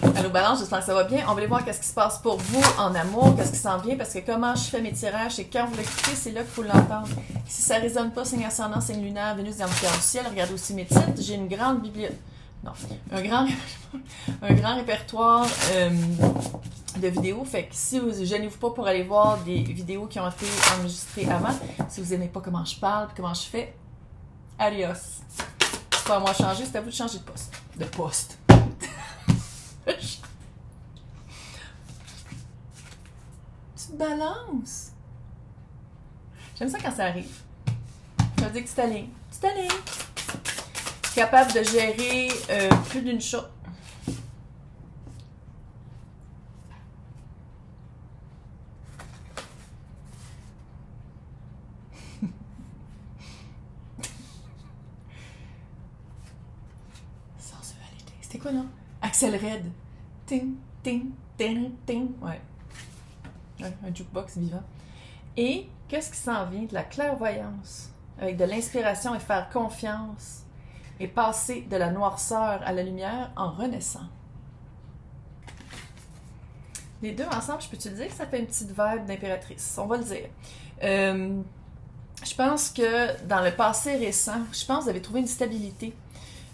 Allô Balance, j'espère que ça va bien. On va aller voir qu'est-ce qui se passe pour vous en amour, qu'est-ce qui s'en vient, parce que comment je fais mes tirages, c'est quand vous l'écoutez, c'est là qu'il faut l'entendre. Si ça ne résonne pas, signe ascendant, signe lunaire, Vénus dans le cœur du ciel, regardez aussi mes titres. J'ai une grande bibliothèque. Non, un grand répertoire de vidéos. Fait que si vous gênez-vous pas pour aller voir des vidéos qui ont été enregistrées avant, si vous n'aimez pas comment je parle, comment je fais, adios. C'est pas à moi de changer, c'est à vous de changer de poste. De poste. Tu te balances. J'aime ça quand ça arrive. Ça veut dire que tu t'alignes. Tu t'alignes. Capable de gérer plus d'une chose. Sensualité. C'était quoi, non? Axel Red. Ting, ting, ting, ting. Ouais. Un jukebox vivant. Et qu'est-ce qui s'en vient? De la clairvoyance. Avec de l'inspiration et faire confiance. Et passer de la noirceur à la lumière en renaissant. Les deux ensemble, je peux te dire que ça fait une petite vibe d'impératrice. On va le dire. Je pense que dans le passé récent, je pense que vous avez trouvé une stabilité.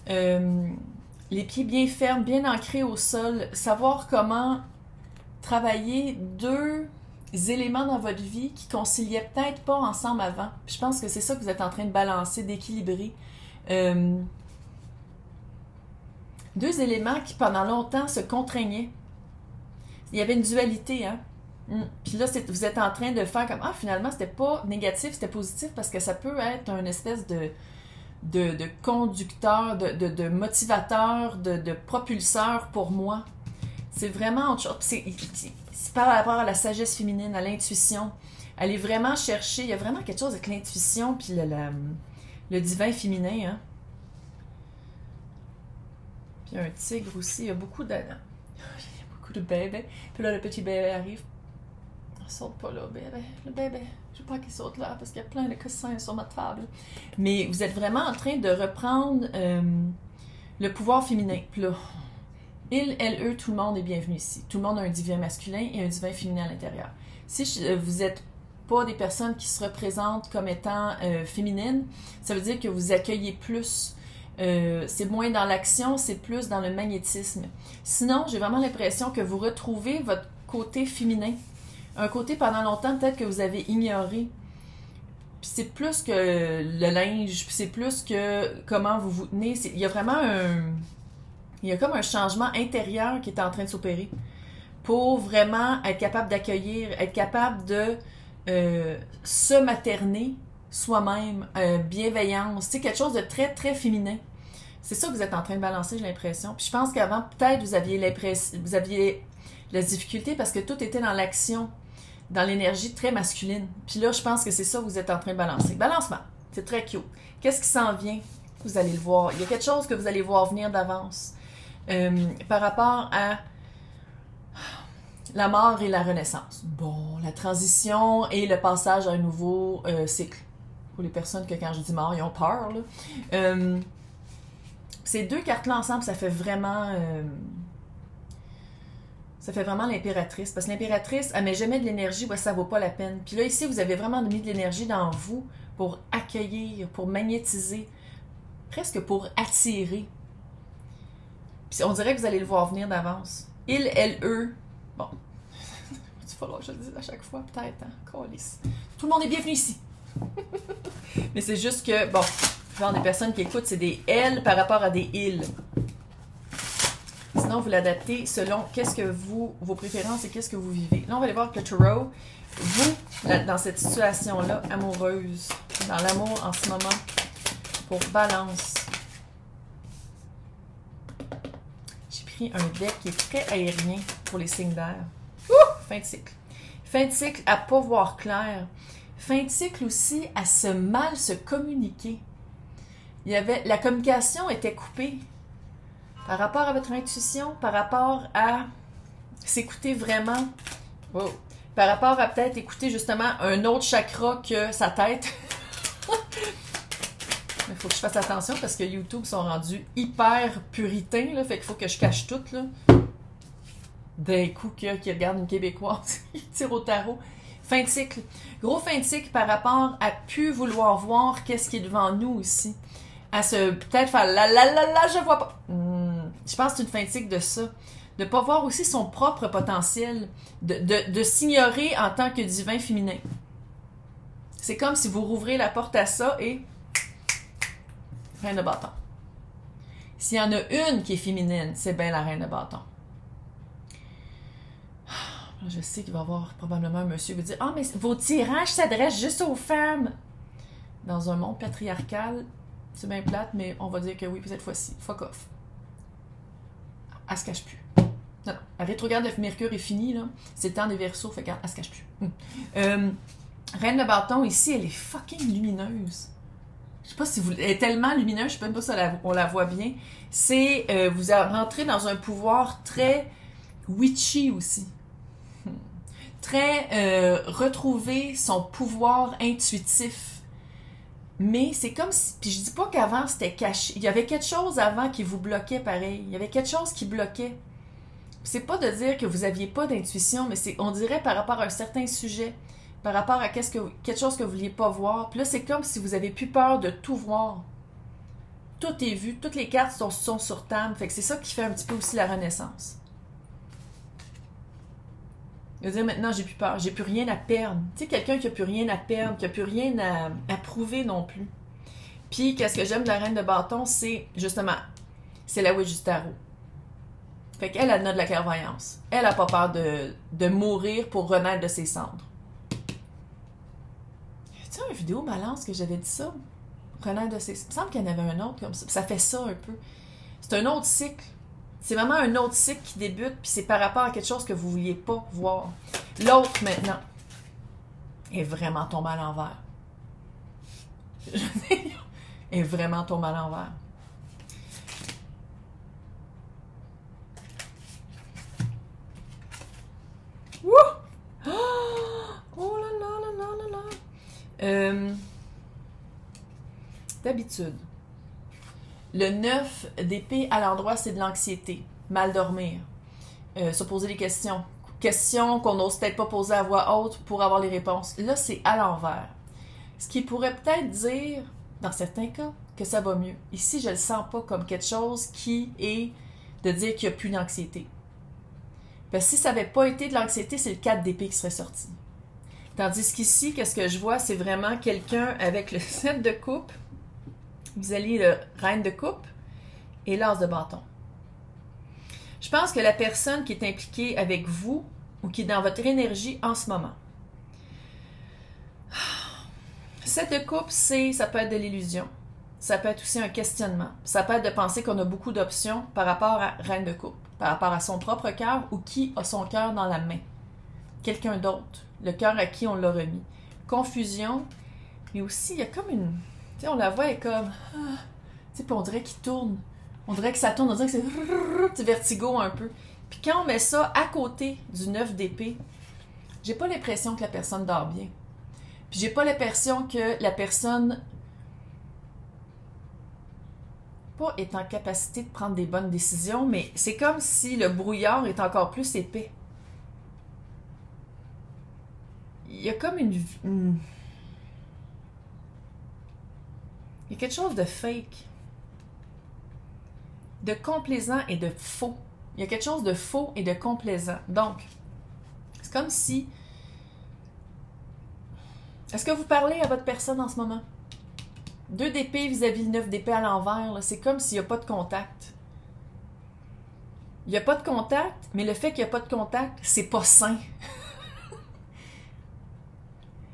Les pieds bien fermes, bien ancrés au sol. Savoir comment travailler deux éléments dans votre vie qui conciliaient peut-être pas ensemble avant. Puis je pense que c'est ça que vous êtes en train de balancer, d'équilibrer. Deux éléments qui pendant longtemps se contraignaient. Il y avait une dualité, hein? Puis là, vous êtes en train de faire comme ah, finalement, c'était pas négatif, c'était positif parce que ça peut être une espèce de conducteur, de motivateur, de propulseur pour moi. C'est vraiment autre chose. C'est par rapport à la sagesse féminine, à l'intuition. Aller vraiment chercher, il y a vraiment quelque chose avec l'intuition puis le divin féminin, hein? Puis il y a un tigre aussi, il y a beaucoup de... Il y a beaucoup de bébés. Puis là, le petit bébé arrive. Il saute pas là, bébé. Le bébé. Je veux pas qu'il saute là, parce qu'il y a plein de coussins sur ma table. Mais vous êtes vraiment en train de reprendre le pouvoir féminin. Puis là, il, elle, eux, tout le monde est bienvenu ici. Tout le monde a un divin masculin et un divin féminin à l'intérieur. Si vous êtes pas des personnes qui se représentent comme étant féminines, ça veut dire que vous accueillez plus. C'est moins dans l'action, c'est plus dans le magnétisme. Sinon, j'ai vraiment l'impression que vous retrouvez votre côté féminin. Un côté pendant longtemps peut-être que vous avez ignoré. Puis c'est plus que le linge, puis c'est plus que comment vous vous tenez. Il y a vraiment il y a comme un changement intérieur qui est en train de s'opérer pour vraiment être capable d'accueillir, être capable de se materner soi-même, bienveillance, c'est quelque chose de très, très féminin. C'est ça que vous êtes en train de balancer, j'ai l'impression. Puis je pense qu'avant, peut-être, vous aviez la difficulté parce que tout était dans l'action, dans l'énergie très masculine. Puis là, je pense que c'est ça que vous êtes en train de balancer. Balancement, c'est très cute. Qu'est-ce qui s'en vient? Vous allez le voir. Il y a quelque chose que vous allez voir venir d'avance par rapport à la mort et la renaissance. Bon, la transition et le passage à un nouveau cycle. Pour les personnes que quand je dis mort, ils ont peur. Là. Ces deux cartes-là ensemble, ça fait vraiment l'impératrice. Parce que l'impératrice, elle met jamais de l'énergie où ça vaut pas la peine. Puis là, ici, vous avez vraiment mis de l'énergie dans vous pour accueillir, pour magnétiser, presque pour attirer. Puis on dirait que vous allez le voir venir d'avance. Il, elle, eux. Bon. Il va falloir que je le dise à chaque fois, peut-être. Hein? Câlisse. Tout le monde est bienvenu ici. Mais c'est juste que, bon, genre des personnes qui écoutent, c'est des elles par rapport à des ils. Sinon, vous l'adaptez selon qu'est-ce que vos préférences et qu'est-ce que vous vivez. Là, on va aller voir que le tarot, vous, dans cette situation-là, amoureuse, dans l'amour en ce moment, pour Balance. J'ai pris un deck qui est très aérien pour les signes d'air. Fin de cycle. Fin de cycle à pas voir clair. Fin de cycle aussi à mal se communiquer. La communication était coupée par rapport à votre intuition, par rapport à s'écouter vraiment, par rapport à peut-être écouter justement un autre chakra que sa tête. Il faut que je fasse attention parce que YouTube sont rendus hyper puritains, là, fait qu'il faut que je cache tout. Là. d'un coup qui regarde une Québécoise qui tire au tarot. Fin de cycle. Gros fin de cycle par rapport à plus vouloir voir qu'est-ce qui est devant nous ici. À se peut-être faire la, je vois pas. Je pense que c'est une fin de cycle de ça. De pas voir aussi son propre potentiel. De s'ignorer en tant que divin féminin. C'est comme si vous rouvrez la porte à ça et... Reine de bâton. S'il y en a une qui est féminine, c'est bien la reine de bâton. Je sais qu'il va y avoir probablement un monsieur qui va dire « Ah, mais vos tirages s'adressent juste aux femmes! » Dans un monde patriarcal, c'est bien plate, mais on va dire que oui, puis cette fois-ci, fuck off. Elle se cache plus. Non, non. La rétrograde de Mercure est finie, là. C'est le temps des Verseaux, fait qu'elle se cache plus. Reine de bâton, ici, elle est fucking lumineuse. Je sais pas si vous... Elle est tellement lumineuse, je sais même pas si on la voit bien. C'est... vous rentrez dans un pouvoir très witchy aussi. Très retrouver son pouvoir intuitif. Mais c'est comme si... Puis je dis pas qu'avant c'était caché. Il y avait quelque chose avant qui vous bloquait pareil. Il y avait quelque chose qui bloquait. C'est pas de dire que vous aviez pas d'intuition, mais c'est, on dirait par rapport à un certain sujet, par rapport à quelque chose que vous vouliez pas voir. Puis là, c'est comme si vous avez plus peur de tout voir. Tout est vu, toutes les cartes sont sur table. Fait que c'est ça qui fait un petit peu aussi la renaissance. Il va dire maintenant, j'ai plus peur, j'ai plus rien à perdre. Tu sais, quelqu'un qui a plus rien à perdre, qui a plus rien à prouver non plus. Puis, qu'est-ce que j'aime de la reine de bâton, c'est justement, c'est la witch du tarot. Fait qu'elle a de la clairvoyance. Elle a pas peur de mourir pour renaître de ses cendres. Y a-t-il une vidéo balance que j'avais dit ça? Renaître de ses cendres. Il me semble qu'il y en avait un autre comme ça. Ça fait ça un peu. C'est un autre cycle. C'est vraiment un autre cycle qui débute, puis c'est par rapport à quelque chose que vous ne vouliez pas voir. L'autre, maintenant, est vraiment tombé à l'envers. Est vraiment tombé à l'envers. Wouh! Oh là là là là là là! D'habitude, le 9 d'épée à l'endroit, c'est de l'anxiété, mal dormir, se poser des questions. Questions qu'on n'ose peut-être pas poser à voix haute pour avoir les réponses. Là, c'est à l'envers. Ce qui pourrait peut-être dire, dans certains cas, que ça va mieux. Ici, je le sens pas comme quelque chose qui est de dire qu'il n'y a plus d'anxiété. Parce que si ça n'avait pas été de l'anxiété, c'est le 4 d'épée qui serait sorti. Tandis qu'ici, qu'est-ce que je vois, c'est vraiment quelqu'un avec le 7 de coupe. Vous allez le reine de coupe et l'as de bâton. Je pense que la personne qui est impliquée avec vous ou qui est dans votre énergie en ce moment. 7 de coupe, ça peut être de l'illusion. Ça peut être aussi un questionnement. Ça peut être de penser qu'on a beaucoup d'options par rapport à reine de coupe, par rapport à son propre cœur ou qui a son cœur dans la main. Quelqu'un d'autre. Le cœur à qui on l'a remis. Confusion, mais aussi il y a comme une... Tu sais, on la voit, elle est comme... tu sais, puis on dirait qu'il tourne. On dirait que ça tourne, on dirait que c'est vertigo un peu. Puis quand on met ça à côté du 9 d'épée, j'ai pas l'impression que la personne dort bien. Puis j'ai pas l'impression que la personne pas est en capacité de prendre des bonnes décisions, mais c'est comme si le brouillard est encore plus épais. Il y a comme une... Il y a quelque chose de fake, de complaisant et de faux. Il y a quelque chose de faux et de complaisant. Donc, c'est comme si... Est-ce que vous parlez à votre personne en ce moment? 2 d'épée vis-à-vis le 9 d'épée à l'envers, c'est comme s'il n'y a pas de contact. Il n'y a pas de contact, mais le fait qu'il n'y a pas de contact, c'est pas sain.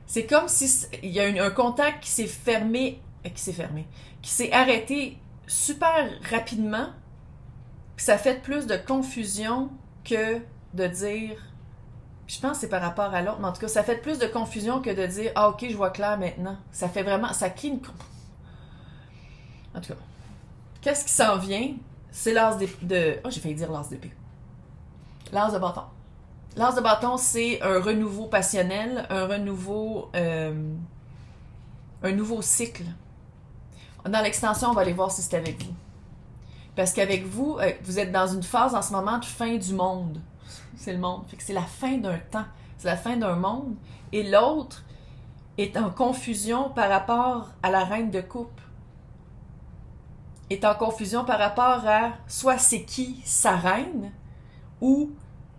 C'est comme si il y a un contact qui s'est fermé... qui s'est arrêté super rapidement, puis ça fait plus de confusion que de dire, je pense que c'est par rapport à l'autre, mais en tout cas, ça fait plus de confusion que de dire, ah ok, je vois clair maintenant. Ça fait vraiment, ça crée une... En tout cas, qu'est-ce qui s'en vient? C'est l'as de... Oh, j'ai failli dire l'as d'épée. L'as de bâton. L'as de bâton, c'est un renouveau passionnel, un nouveau cycle. Dans l'extension, on va aller voir si c'est avec vous. Parce qu'avec vous, vous êtes dans une phase en ce moment de fin du monde. C'est le monde. Fait que c'est la fin d'un temps. C'est la fin d'un monde. Et l'autre est en confusion par rapport à la reine de coupe. Est en confusion par rapport à soit c'est qui sa reine, ou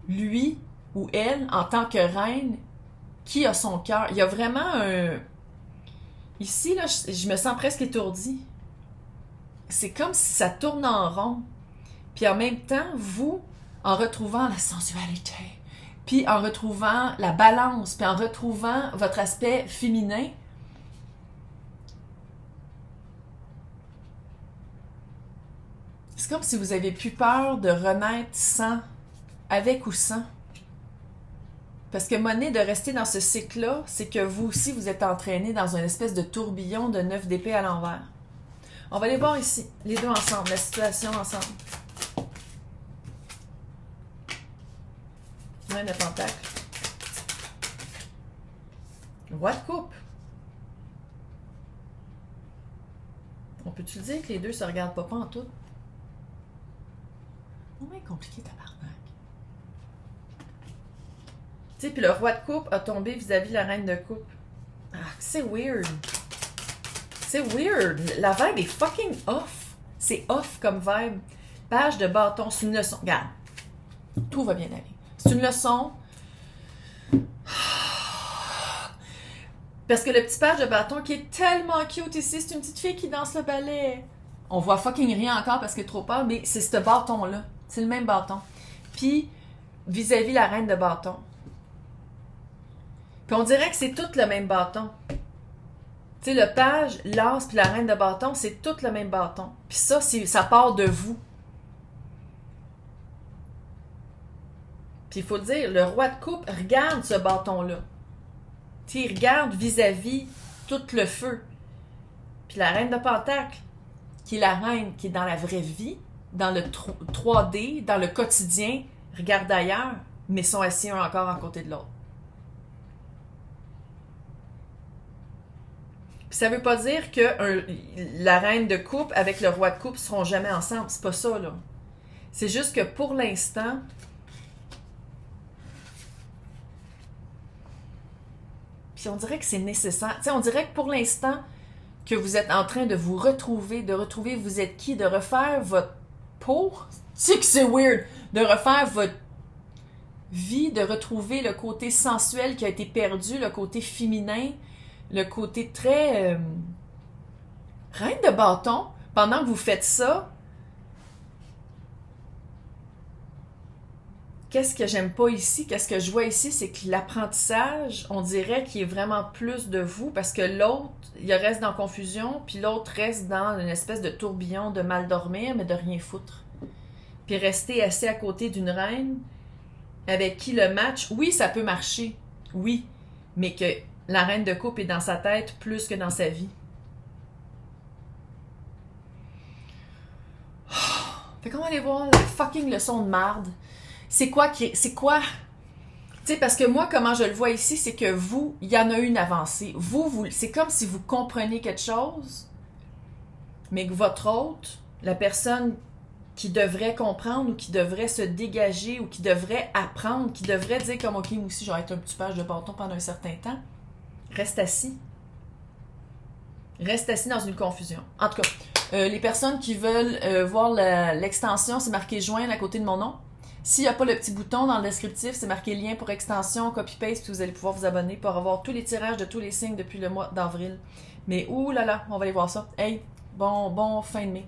lui ou elle, en tant que reine, qui a son cœur. Il y a vraiment un... Ici, là, je me sens presque étourdie. C'est comme si ça tourne en rond. Puis en même temps, vous, en retrouvant la sensualité, puis en retrouvant la balance, puis en retrouvant votre aspect féminin, c'est comme si vous avez plus peur de renaître sans, avec ou sans. Parce que monnaie de rester dans ce cycle-là, c'est que vous aussi, vous êtes entraîné dans une espèce de tourbillon de 9 d'épée à l'envers. On va les voir ici, les deux ensemble, la situation ensemble. Main de pentacle. Roi de coupe. On peut-tu dire que les deux se regardent pas en tout? C'est moins compliqué, tabarnak. Tu sais, puis le roi de coupe a tombé vis-à-vis la reine de coupe. Ah, c'est weird. C'est weird. La vibe est fucking off. C'est off comme vibe. Page de bâton, c'est une leçon. Regarde. Tout va bien aller. C'est une leçon. Parce que le petit page de bâton qui est tellement cute ici, c'est une petite fille qui danse le ballet. On voit fucking rien encore parce qu'elle est trop peur, mais c'est ce bâton-là. C'est le même bâton. Puis, vis-à-vis la reine de bâton. Puis on dirait que c'est tout le même bâton. Tu sais, le page, l'as puis la reine de bâton, c'est tout le même bâton. Puis ça, ça part de vous. Puis il faut dire, le roi de coupe regarde ce bâton-là. Tu sais, il regarde vis-à-vis tout le feu. Puis la reine de pentacle, qui est la reine qui est dans la vraie vie, dans le 3D, dans le quotidien, regarde ailleurs, mais sont assis un encore à côté de l'autre. Ça veut pas dire que la reine de coupe avec le roi de coupe seront jamais ensemble. C'est pas ça, là. C'est juste que pour l'instant, puis on dirait que c'est nécessaire. Tu sais, on dirait que pour l'instant, que vous êtes en train de vous retrouver, de retrouver vous êtes qui, de refaire votre peau. Tu sais que c'est weird. De refaire votre vie, de retrouver le côté sensuel qui a été perdu, le côté féminin, le côté très reine de bâton. Pendant que vous faites ça, qu'est-ce que j'aime pas ici, qu'est-ce que je vois ici, c'est que l'apprentissage, on dirait qu'il est vraiment plus de vous, parce que l'autre, il reste dans confusion, puis l'autre reste dans une espèce de tourbillon de mal dormir, mais de rien foutre. Puis rester assis à côté d'une reine avec qui le match, oui, ça peut marcher, oui, mais que la reine de coupe est dans sa tête plus que dans sa vie. Fait qu'on va aller voir la fucking leçon de marde. C'est quoi? Tu sais, parce que moi, comment je le vois ici, c'est que vous, il y en a une avancée. Vous, c'est comme si vous comprenez quelque chose, mais que votre hôte, la personne qui devrait comprendre ou qui devrait se dégager ou qui devrait apprendre, qui devrait dire comme, OK, moi aussi, je vais être un petit page de bâton pendant un certain temps, reste assis. Reste assis dans une confusion. En tout cas, les personnes qui veulent voir l'extension, c'est marqué « Joindre » à côté de mon nom. S'il n'y a pas le petit bouton dans le descriptif, c'est marqué « Lien pour extension, copy-paste », puis vous allez pouvoir vous abonner pour avoir tous les tirages de tous les signes depuis le mois d'avril. Mais ouh là là, on va aller voir ça. Hey, bon fin de mai.